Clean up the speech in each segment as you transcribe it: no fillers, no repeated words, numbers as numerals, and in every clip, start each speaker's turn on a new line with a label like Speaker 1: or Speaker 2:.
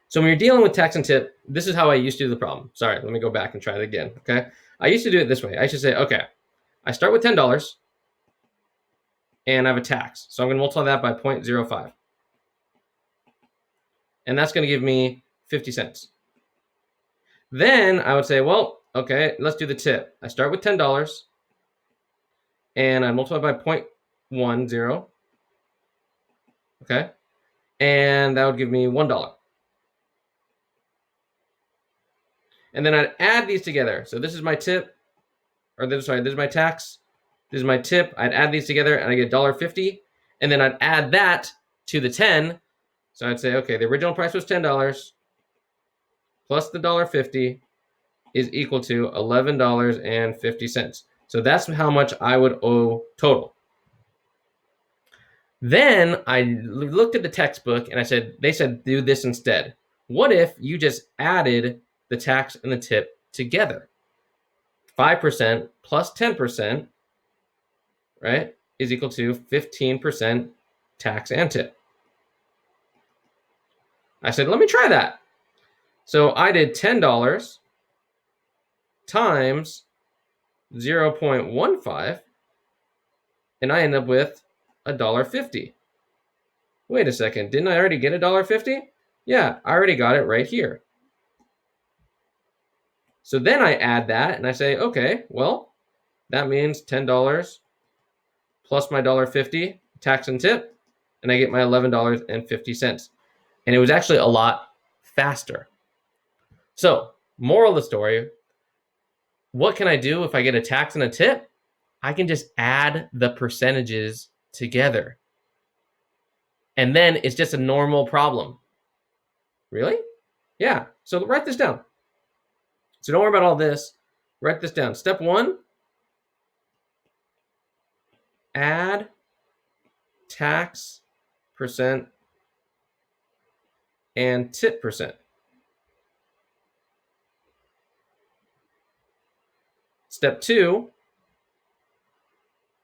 Speaker 1: So when you're dealing with tax and tip, this is how I used to do the problem. Sorry, let me go back and try it again. Okay. I used to do it this way. I should say, okay, I start with $10 and I have a tax. So I'm going to multiply that by 0.05. And that's going to give me 50 cents. Then I would say, well, okay, let's do the tip. I start with $10 and I multiply by 0.10. Okay. And that would give me $1. And then I'd add these together. So this is my tip, or this is my tax. This is my tip. I'd add these together and I get $1.50. And then I'd add that to the 10. So I'd say, okay, the original price was $10 plus the $1.50 is equal to $11.50. So that's how much I would owe total. Then I looked at the textbook and they said, do this instead. What if you just added the tax and the tip together? 5% plus 10%, right, is equal to 15% tax and tip. I said, let me try that. So I did $10 times 0.15, and I end up with $1.50. Wait a second, didn't I already get $1.50? Yeah, I already got it right here. So then I add that and I say, okay, well, that means $10 plus my $1.50 tax and tip, and I get my $11.50. And it was actually a lot faster. So, moral of the story, what can I do if I get a tax and a tip? I can just add the percentages together. And then it's just a normal problem. Really? Yeah. So write this down. So don't worry about all this. Write this down. Step 1, add tax percent and tip percent. Step 2,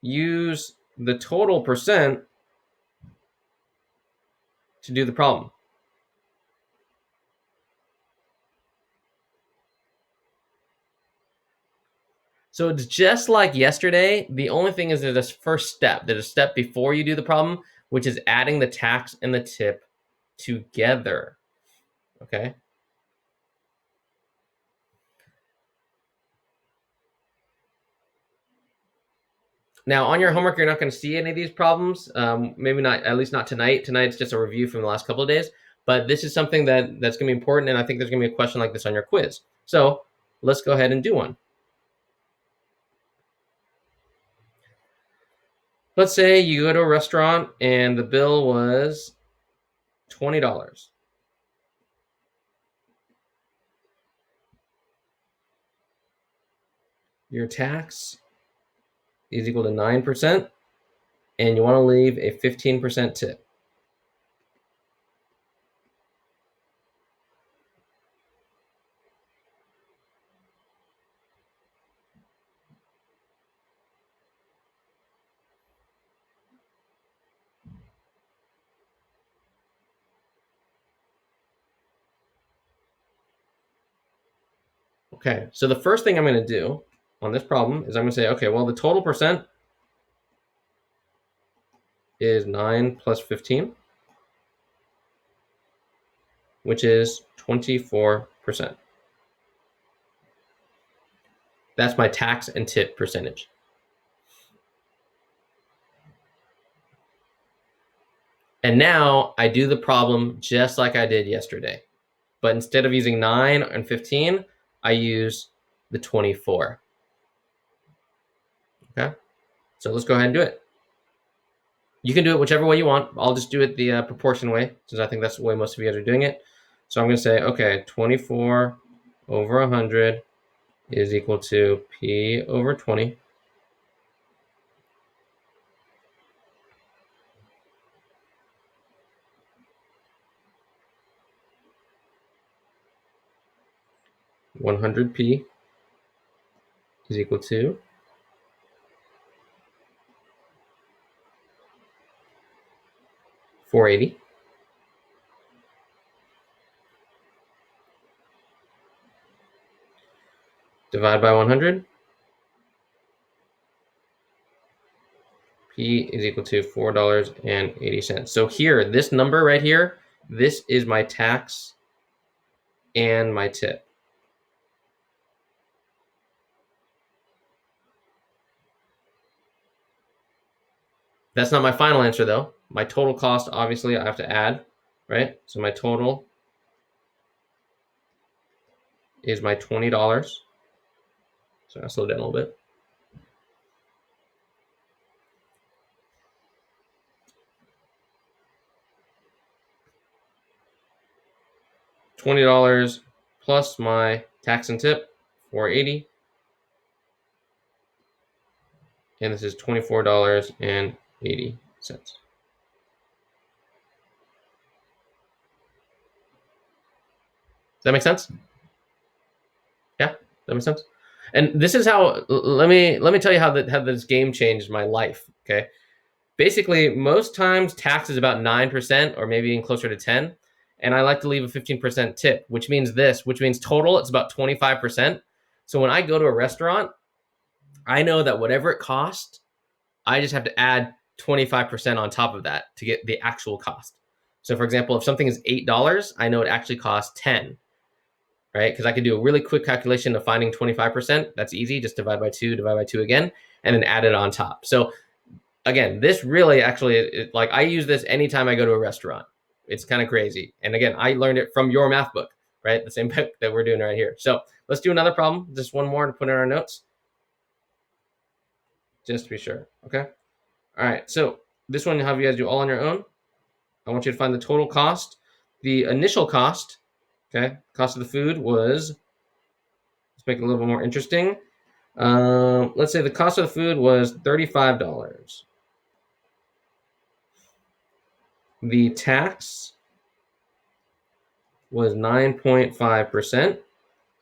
Speaker 1: use the total percent to do the problem. So it's just like yesterday. The only thing is there's a first step. There's a step before you do the problem, which is adding the tax and the tip together. Okay. Now, on your homework, you're not going to see any of these problems. Maybe not, at least not tonight. Tonight's just a review from the last couple of days. But this is something that's going to be important, and I think there's going to be a question like this on your quiz. So let's go ahead and do one. Let's say you go to a restaurant and the bill was $20. Your tax is equal to 9%, and you want to leave a 15% tip. Okay, so the first thing I'm going to do on this problem is I'm going to say, okay, well, the total percent is 9 plus 15, which is 24%. That's my tax and tip percentage. And now I do the problem just like I did yesterday. But instead of using 9 and 15, I use the 24. Okay, so let's go ahead and do it. You can do it whichever way you want. I'll just do it the proportion way, since I think that's the way most of you guys are doing it. So I'm going to say, okay, 24 over 100 is equal to P over 20. $100P is equal to $480. divide by 100. P is equal to $4.80. So here, this number right here, this is my tax and my tip. That's not my final answer though. My total cost, obviously, I have to add, right? So my total is my $20. So I'll slow down a little bit. $20 plus my tax and tip, $4.80. And this is $24.80. Does that make sense? Yeah, that makes sense. And this is how. Let me tell you how this game changed my life. Okay, basically, most times tax is about 9% or maybe even closer to 10, and I like to leave a 15% tip, which means total it's about 25%. So when I go to a restaurant, I know that whatever it costs, I just have to add 25% on top of that to get the actual cost. So for example, if something is $8, I know it actually costs 10, right? Because I could do a really quick calculation of finding 25%. That's easy. Just divide by 2 again, and then add it on top. So again, this really actually, like I use this anytime I go to a restaurant. It's kind of crazy. And again, I learned it from your math book, right? The same book that we're doing right here. So let's do another problem. Just one more to put in our notes, just to be sure. Okay. All right. So this one, I'll have you guys do all on your own. I want you to find the total cost. The initial cost, okay, cost of the food was, let's make it a little bit more interesting. Let's say the cost of the food was $35. The tax was 9.5%.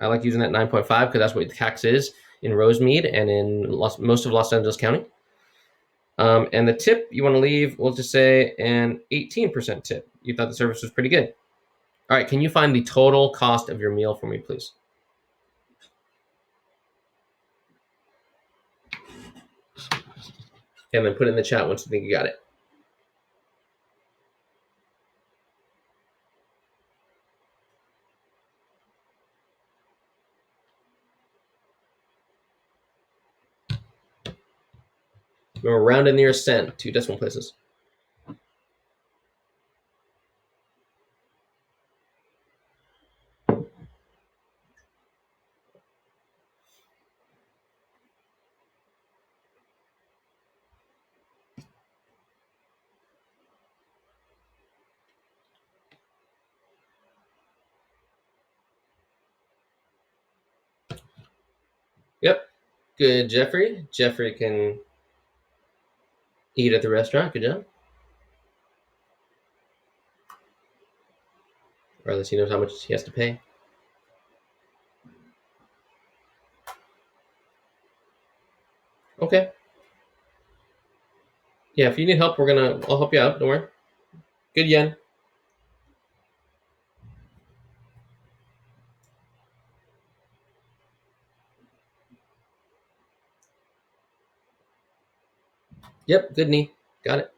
Speaker 1: I like using that 9.5 because that's what the tax is in Rosemead and in most of Los Angeles County. And the tip you want to leave, we'll just say an 18% tip. You thought the service was pretty good. All right, can you find the total cost of your meal for me, please? And then put it in the chat once you think you got it. Remember, round in the nearest cent, 2 decimal places. Yep. Good, Jeffrey. Jeffrey can eat at the restaurant. Good job. Or at least he knows how much he has to pay. Okay. Yeah, if you need help, I'll help you out. Don't worry. Good, Yen. Yep, good knee. Got it.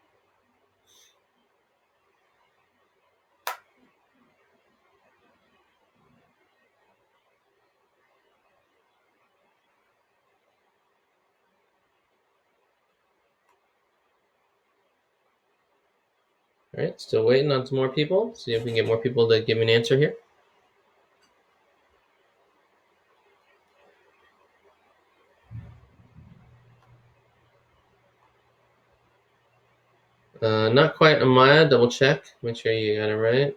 Speaker 1: All right, still waiting on some more people. See if we can get more people to give me an answer here. Not quite, Amaya. Double check. Make sure you got it right.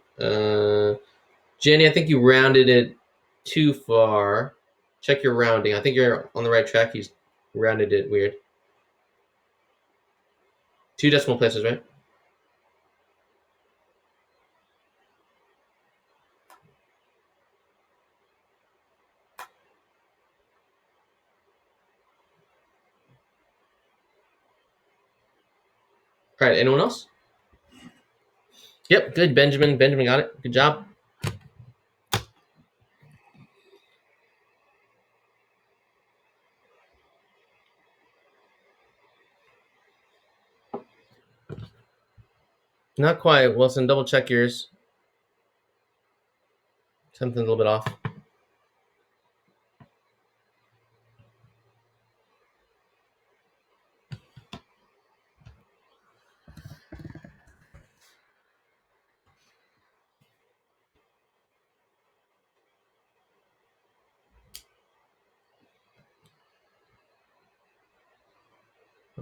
Speaker 1: Jenny, I think you rounded it too far. Check your rounding. I think you're on the right track. You rounded it weird. 2 decimal places, right? All right, anyone else? Yep, good. Benjamin got it. Good job. Not quite. Wilson, double check yours. Something's a little bit off.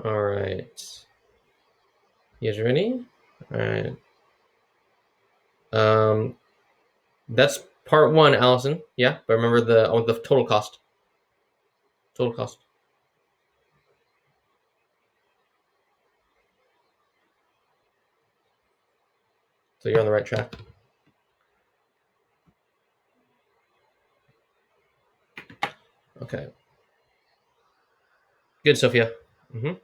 Speaker 1: All right. You guys ready? All right. That's part one, Allison. Yeah, but remember the total cost. Total cost. So you're on the right track. Okay. Good, Sophia. Mm-hmm.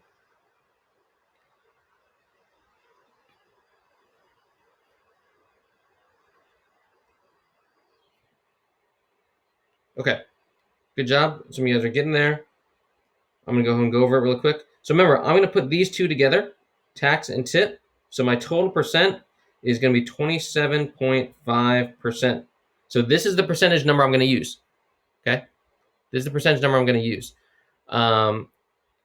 Speaker 1: Okay. Good job. Some of you guys are getting there. I'm going to go ahead and go over it really quick. So remember, I'm going to put these two together, tax and tip. So my total percent is going to be 27.5%. So this is the percentage number I'm going to use. Okay. This is the percentage number I'm going to use.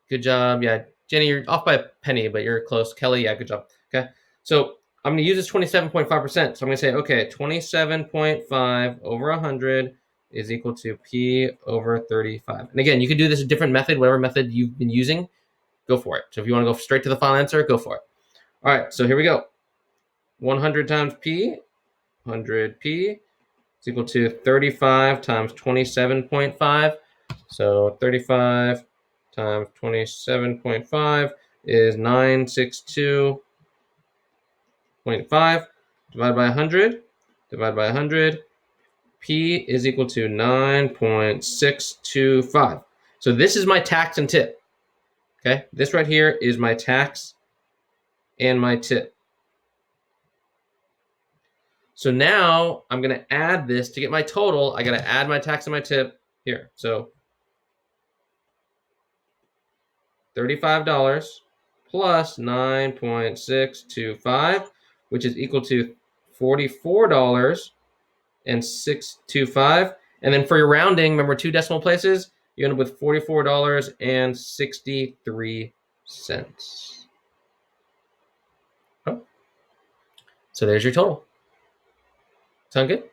Speaker 1: Good job. Yeah. Jenny, you're off by a penny, but you're close. Kelly, yeah, good job. Okay. So I'm going to use this 27.5%. So I'm going to say, okay, 27.5 over 100 is equal to P over 35. And again, you can do this a different method, whatever method you've been using, go for it. So if you want to go straight to the final answer, go for it. All right, so here we go. 100 times P, 100P is equal to 35 times 27.5. So 35 times 27.5 is 962.5. Divided by 100. Divided by 100. P is equal to 9.625. So this is my tax and tip. Okay, this right here is my tax and my tip. So now I'm going to add this to get my total. I got to add my tax and my tip here. So $35 plus 9.625, which is equal to $44.625. And then for your rounding, remember 2 decimal places, you end up with $44.63. Oh. So there's your total. Sound good?